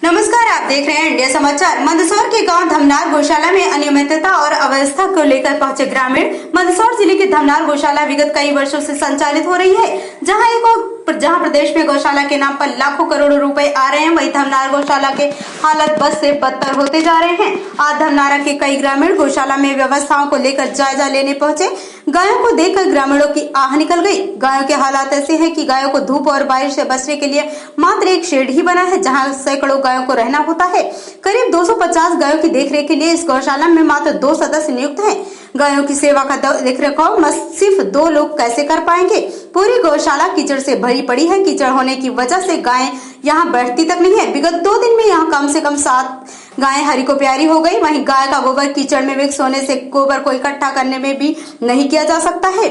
नमस्कार, आप देख रहे हैं इंडिया समाचार। मंदसौर के गांव धमनार गौशाला में अनियमितता और अव्यवस्था को लेकर पहुंचे ग्रामीण। मंदसौर जिले की धमनार गौशाला विगत कई वर्षों से संचालित हो रही है, जहां प्रदेश में गौशाला के नाम पर लाखों करोड़ों रुपए आ रहे हैं, वहीं धमनार गौशाला के हालत बद से बदतर होते जा रहे हैं। आज धमनारा के कई ग्रामीण गौशाला में व्यवस्थाओं को लेकर जायजा लेने पहुंचे। गायों को देखकर ग्रामीणों की आह निकल गई। गायों के हालात ऐसे हैं कि गायों को धूप और बारिश से बचने के लिए मात्र एक शेड ही बना है, जहां सैकड़ों गायों को रहना होता है। करीब 250 गायों की देखरेख के लिए इस गौशाला में मात्र 2 सदस्य नियुक्त हैं। गायों की सेवा का देखरेख सिर्फ 2 लोग कैसे कर पाएंगे? पूरी गौशाला कीचड़ से भरी पड़ी है। कीचड़ होने की वजह से गायें यहाँ बैठती तक नहीं है। विगत 2 दिन में यहाँ कम से कम 7 गायें हरी को प्यारी हो गई। वहीं गाय का गोबर कीचड़ में मिक्स होने से गोबर को इकट्ठा करने में भी नहीं किया जा सकता है।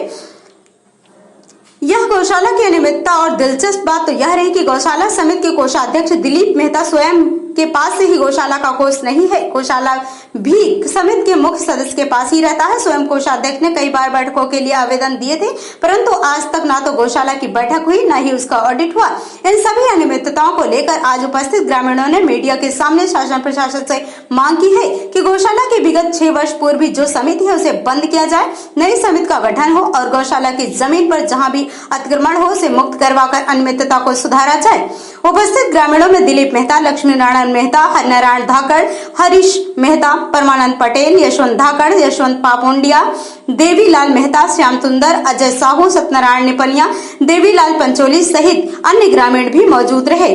यह गौशाला की अनियमितता और दिलचस्प बात तो यह रही कि गौशाला समिति के कोषाध्यक्ष दिलीप मेहता स्वयं के पास से ही गौशाला का कोष नहीं है। गौशाला भी समिति के मुख्य सदस्य के पास ही रहता है। स्वयं कोषाध्यक्ष ने कई बार बैठकों के लिए आवेदन दिए थे, परंतु आज तक ना तो गौशाला की बैठक हुई, ना ही उसका ऑडिट हुआ। इन सभी अनियमितताओं को लेकर आज उपस्थित ग्रामीणों ने मीडिया के सामने शासन प्रशासन से मांग की है कि गौशाला की विगत 6 वर्ष पूर्व जो समिति है उसे बंद किया जाए, नई समिति का गठन हो और गौशाला की जमीन पर जहाँ भी अतिक्रमण हो उसे मुक्त करवाकर अनियमितता को सुधारा जाए। उपस्थित ग्रामीणों में दिलीप मेहता, लक्ष्मी नारायण मेहता, हरिनारायण धाकड़, हरीश मेहता, परमानंद पटेल, यशवंत धाकड़, यशवंत पापोंडिया, देवीलाल मेहता, श्याम सुंदर, अजय साहू, सत्यनारायण निपनिया, देवीलाल पंचोली सहित अन्य ग्रामीण भी मौजूद रहे।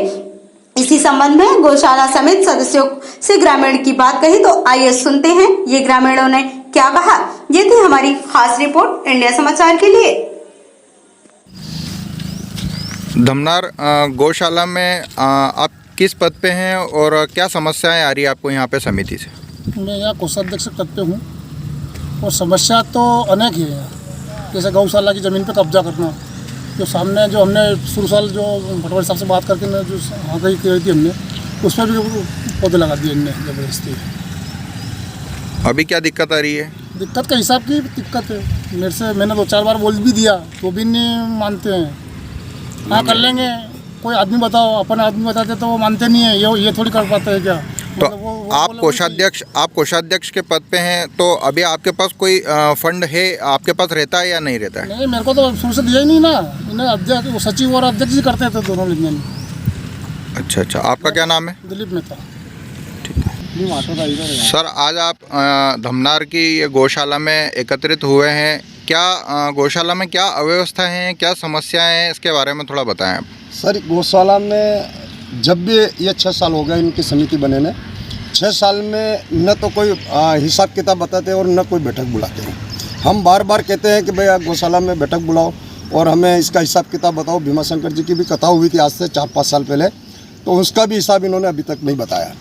इसी संबंध में गौशाला समिति सदस्यों से ग्रामीण की बात कही, तो आइए सुनते हैं ये ग्रामीणों ने क्या कहा। ये थी हमारी खास रिपोर्ट इंडिया समाचार के लिए। धमनार गौशाला में आप किस पद पे हैं और क्या समस्याएं आ रही है आपको यहाँ पे समिति से? मैं यहाँ कोषाध्यक्ष पद पे हूँ और समस्या तो अनेक ही है। जैसे गौशाला की ज़मीन पे कब्जा करना, जो सामने जो हमने शुरू साल जो पटवारी साहब से बात करके जो आगाही की थी हमने, उसमें भी पौधे लगा दिए इनने ज़बरदस्ती। अभी क्या दिक्कत आ रही है? दिक्कत का हिसाब की दिक्कत है। मैंने 2-4 बार बोल भी दिया तो भी नहीं मानते हैं। हाँ कर लेंगे, कोई आदमी बताओ, अपन आदमी बताते तो वो मानते नहीं है। ये थोड़ी कर पाते हैं क्या? तो आप कोषाध्यक्ष के पद पे हैं, तो अभी आपके पास कोई फंड है, आपके पास रहता है या नहीं रहता है? नहीं, मेरे को तो शुरू से दिया ही नहीं ना। इन्हें अध्यक्ष, सचिव और अध्यक्ष ही करते थे दोनों लेन। अच्छा, आपका क्या नाम है? दिलीप मेहता। ठीक है सर, आज आप धमनार की ये गौशाला में एकत्रित हुए हैं। क्या गौशाला में क्या अव्यवस्था है, क्या समस्याएं हैं, इसके बारे में थोड़ा बताएं आप। सर, गौशाला में जब भी ये 6 साल हो गए इनकी समिति बने ने, 6 साल में न तो कोई हिसाब किताब बताते और न कोई बैठक बुलाते हैं। हम बार बार कहते हैं कि भैया गौशाला में बैठक बुलाओ और हमें इसका हिसाब किताब बताओ। भीमा शंकर जी की भी कथा हुई थी आज से 4-5 साल पहले, तो उसका भी हिसाब इन्होंने अभी तक नहीं बताया।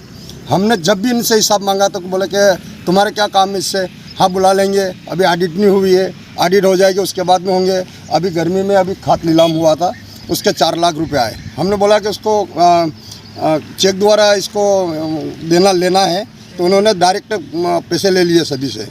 हमने जब भी इनसे हिसाब मांगा तो बोले कि तुम्हारे क्या काम है इससे? हाँ बुला लेंगे, अभी ऑडिट नहीं हुई है, ऑडिट हो जाएगी उसके बाद में होंगे। अभी गर्मी में अभी खाद नीलाम हुआ था, उसके 4 लाख रुपए आए। हमने बोला कि उसको चेक द्वारा इसको लेना है, तो उन्होंने डायरेक्ट पैसे ले लिए सभी से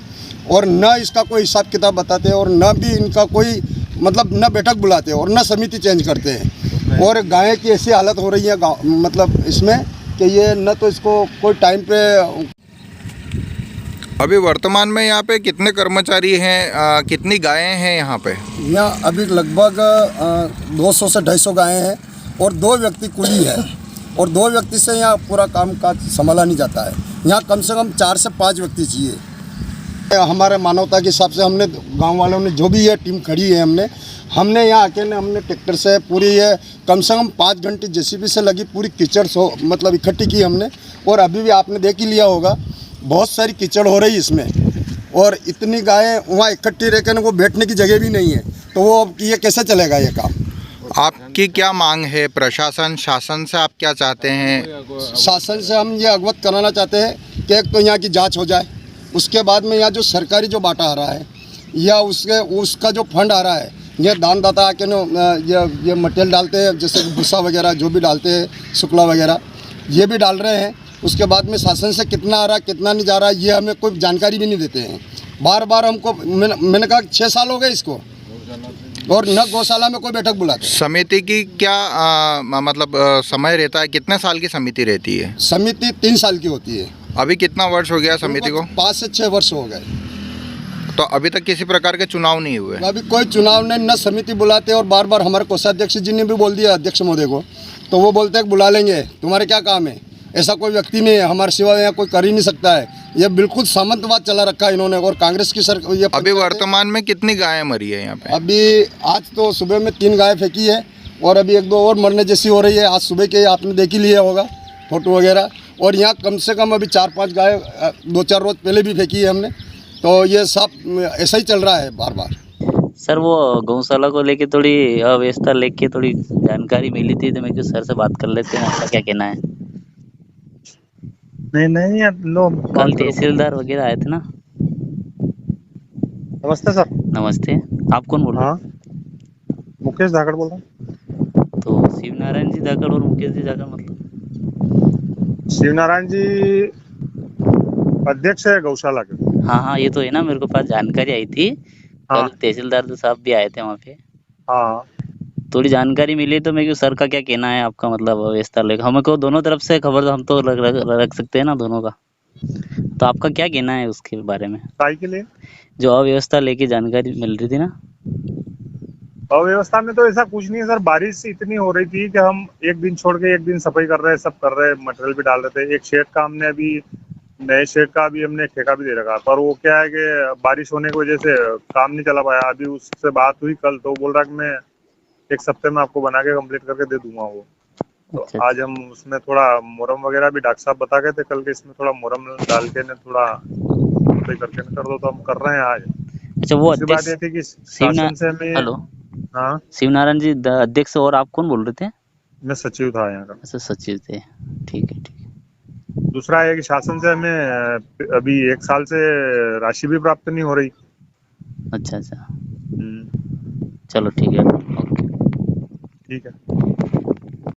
और न इसका कोई हिसाब किताब बताते और न भी इनका कोई मतलब न बैठक बुलाते और न समिति चेंज करते हैं। और गाय की ऐसी हालत हो रही है मतलब इसमें कि ये न तो इसको कोई टाइम पे। अभी वर्तमान में यहाँ पे कितने कर्मचारी हैं, कितनी गायें हैं यहाँ पे? यहाँ अभी लगभग 200 से 250 गायें हैं और 2 व्यक्ति कुली है और 2 व्यक्ति से यहाँ पूरा काम काज संभाला नहीं जाता है। यहाँ कम से कम 4 से 5 व्यक्ति चाहिए। हमारे मानवता के हिसाब से हमने गांव वालों ने जो भी ये टीम खड़ी है, हमने यहाँ अकेले हमने ट्रैक्टर से पूरी ये कम से कम 5 घंटे जेसीबी से लगी पूरी कीचड़ मतलब इकट्ठी की हमने। और अभी भी आपने देख ही लिया होगा, बहुत सारी कीचड़ हो रही इसमें और इतनी गायें वहाँ इकट्ठी रहकर वो बैठने की जगह भी नहीं है, तो वो ये कैसे चलेगा ये काम? आपकी क्या मांग है? प्रशासन शासन से आप क्या चाहते हैं? शासन से हम ये अवगत कराना चाहते हैं कि एक तो यहाँ की जांच हो जाए, उसके बाद में यहाँ जो सरकारी जो बांटा आ रहा है या उसका जो फंड आ रहा है, ये दानदाता आके ये मटेरियल डालते हैं, जैसे भूसा वगैरह जो भी डालते हैं, शुक्ला वगैरह ये भी डाल रहे हैं। उसके बाद में शासन से कितना आ रहा है कितना नहीं जा रहा है ये हमें कोई जानकारी भी नहीं देते हैं। बार बार हमको मैंने कहा 6 साल हो गए इसको, और न गौशाला में कोई बैठक बुलाते। समिति की क्या मतलब समय रहता है? कितने साल की समिति रहती है? समिति 3 साल की होती है। अभी कितना वर्ष हो गया समिति को? 5 से 6 वर्ष हो गए। तो अभी तक किसी प्रकार के चुनाव नहीं हुए? अभी कोई चुनाव नहीं, न समिति बुलाते, और बार बार हमारे कोषाध्यक्ष जी ने भी बोल दिया अध्यक्ष महोदय को, तो वो बोलते हैं बुला लेंगे, तुम्हारे क्या काम है। ऐसा कोई व्यक्ति नहीं है हमारे सिवा, यहाँ कोई कर ही नहीं सकता है। ये बिल्कुल सामंतवाद चला रखा है इन्होंने, और कांग्रेस की सरकार। अभी वर्तमान में कितनी गायें मरी है यहाँ पे? अभी आज तो सुबह में 3 गाय फेंकी है, और अभी 1-2 और मरने जैसी हो रही है। आज सुबह के आपने देख ही लिया होगा फोटो वगैरह। और यहाँ कम से कम अभी 4-5 गाय 2-4 रोज पहले भी फेंकी है हमने। तो ये सब ऐसा ही चल रहा है बार बार। सर वो गौशाला को लेके थोड़ी अव्यवस्था लेके थोड़ी जानकारी मिली थी, तो मैं क्यों सर से बात कर लेते हैं, आपका क्या कहना है? नहीं लो। कल तहसीलदार वगैरह आए थे ना? नमस्ते सर। नमस्ते, आप कौन बोल रहे हाँ, मुकेश धाकड़ बोल रहा हूँ। हैं? तो शिव नारायण जी धाकड़ और मुकेश जी धाकड़ मतलब? शिवनारायण जी अध्यक्ष है गौशाला के। हाँ, ये तो है ना, मेरे को पास जानकारी आई थी। हाँ। कल तहसीलदार तो साहब भी आए थे वहाँ पे, हाँ, थोड़ी जानकारी मिली, तो मैं क्यों सर का क्या कहना है आपका, मतलब व्यवस्था लेकर हमको दोनों तरफ से खबर हम तो रख सकते हैं ना दोनों का, तो आपका क्या कहना है उसके बारे में? काय के लिए? जो अव्यवस्था लेके जानकारी मिल रही थी ना? अव्यवस्था में तो ऐसा कुछ नहीं है सर। बारिश इतनी हो रही थी कि हम एक दिन छोड़ के एक दिन सफाई कर रहे हैं, सब कर रहे हैं, मटेरियल भी डाल रहे थे। एक शेड का हमने अभी, नए शेड का अभी हमने ठेका भी दे रखा, पर वो क्या है कि बारिश होने की वजह से काम नहीं चला पाया। अभी उससे बात हुई कल, तो बोल रहा कि मैं 1 हफ्ते में आपको बना के कंप्लीट करके दे दूंगा वो। तो अच्छा। आज हम उसमें थोड़ा मोरम वगैरह भी डॉक्टर साहब बता गए थे कल के, इसमें थोड़ा मोरम डाल के ने थोड़ा सफाई करके न कर दो, तो हम कर रहे हैं आज। अच्छा, वो दूसरी बात अध्यक्ष ये थी कि शासन से हमें। हेलो, हाँ, शिवनारायण जी अध्यक्ष, और आप कौन बोल रहे थे? मैं सचिव था यहाँ का। अच्छा, सचिव थे, ठीक है। दूसरा है कि शासन से हमें अभी 1 साल से राशि भी प्राप्त नहीं हो रही। अच्छा, हम्म, चलो ठीक है, ओके। ठीक है।